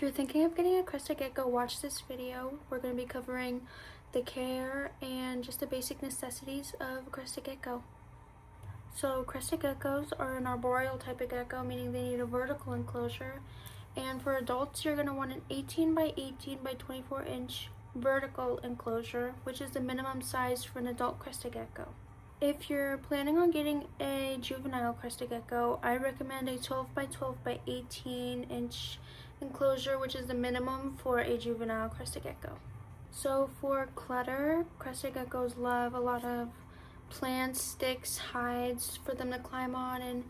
you're thinking of getting a crested gecko, watch this video. We're going to be covering the care and just the basic necessities of a crested gecko. So crested geckos are an arboreal type of gecko, meaning they need a vertical enclosure. And for adults, you're going to want an 18 by 18 by 24 inch vertical enclosure, which is the minimum size for an adult crested gecko. If you're planning on getting a juvenile crested gecko, I recommend a 12 by 12 by 18 inch enclosure, which is the minimum for a juvenile crested gecko. So for clutter, crested geckos love a lot of plants, sticks, hides for them to climb on and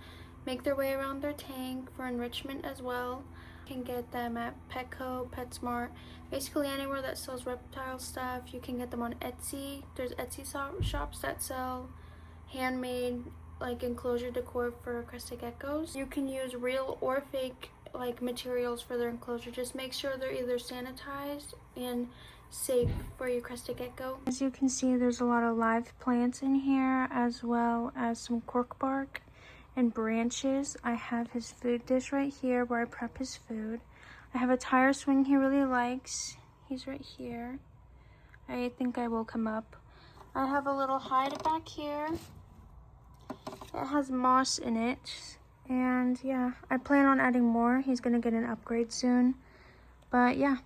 make their way around their tank for enrichment as well. You can get them at Petco, PetSmart, basically anywhere that sells reptile stuff. You can get them on Etsy. There's Etsy shops that sell handmade like enclosure decor for crested geckos. You can use real or fake like materials for their enclosure. Just make sure they're either sanitized and safe for your crested gecko. As you can see, there's a lot of live plants in here, as well as some cork bark and branches. I have his food dish right here where I prep his food. I have a tire swing he really likes. He's right here. I think I woke him up. I have a little hide back here. It has moss in it. And yeah, I plan on adding more. He's gonna get an upgrade soon. But yeah.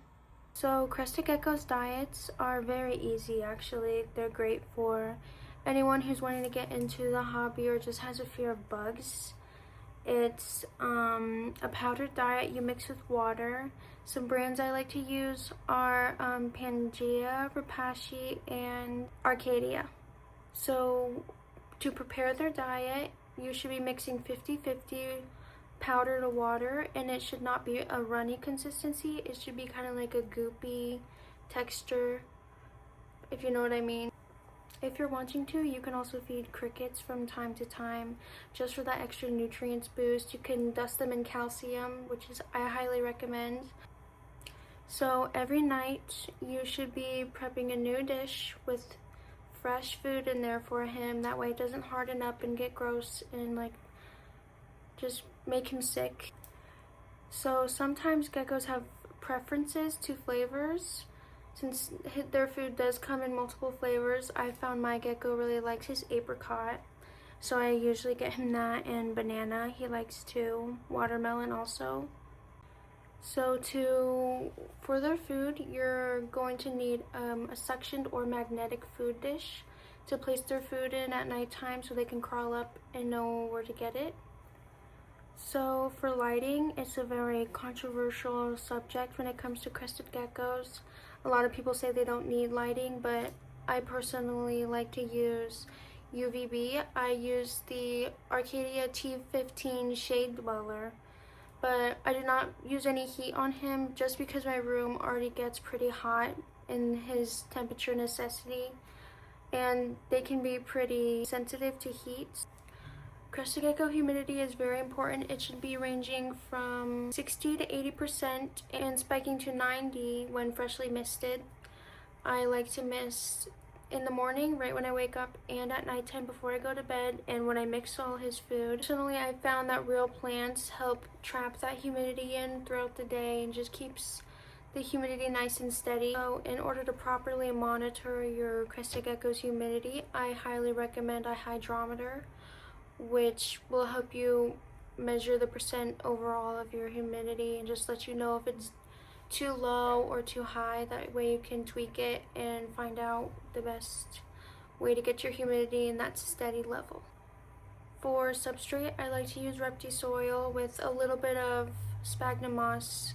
So crested geckos' diets are very easy actually. They're great for anyone who's wanting to get into the hobby or just has a fear of bugs. It's a powdered diet you mix with water. Some brands I like to use are Pangea, Rapashi, and Arcadia. So to prepare their diet, you should be mixing 50-50 powder to water, and it should not be a runny consistency. It should be kind of like a goopy texture, if you know what I mean. If you're wanting to, you can also feed crickets from time to time just for that extra nutrients boost. You can dust them in calcium, which is I highly recommend. So every night you should be prepping a new dish with fresh food in there for him. That way it doesn't harden up and get gross and like just make him sick. So sometimes geckos have preferences to flavors. Since their food does come in multiple flavors, I found my gecko really likes his apricot, so I usually get him that, and banana he likes too, watermelon also. So for their food, you're going to need a suctioned or magnetic food dish to place their food in at nighttime so they can crawl up and know where to get it. So for lighting, it's a very controversial subject when it comes to crested geckos. A lot of people say they don't need lighting, but I personally like to use UVB. I use the Arcadia T15 Shade Dweller, but I do not use any heat on him just because my room already gets pretty hot in his temperature necessity, and they can be pretty sensitive to heat. Crested gecko humidity is very important. It should be ranging from 60 to 80% and spiking to 90 when freshly misted. I like to mist in the morning right when I wake up and at nighttime before I go to bed and when I mix all his food. Personally, I found that real plants help trap that humidity in throughout the day and just keeps the humidity nice and steady. So in order to properly monitor your crested gecko's humidity, I highly recommend a hydrometer, which will help you measure the percent overall of your humidity and just let you know if it's too low or too high. That way you can tweak it and find out the best way to get your humidity in that steady level. For substrate, I like to use Repti soil with a little bit of sphagnum moss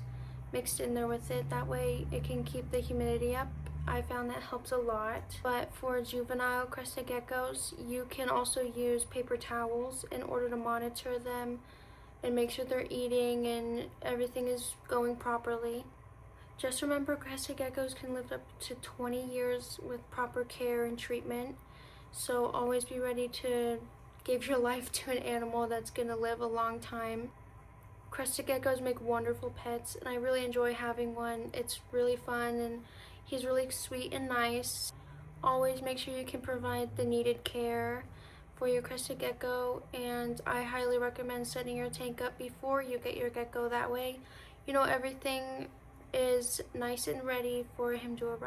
mixed in there with it. That way it can keep the humidity up. I found that helps a lot. But for juvenile crested geckos, you can also use paper towels in order to monitor them and make sure they're eating and everything is going properly. Just remember, crested geckos can live up to 20 years with proper care and treatment, so always be ready to give your life to an animal that's going to live a long time. Crested geckos make wonderful pets, and I really enjoy having one. It's really fun, and he's really sweet and nice. Always make sure you can provide the needed care for your crested gecko, and I highly recommend setting your tank up before you get your gecko. That way you know everything is nice and ready for him to arrive.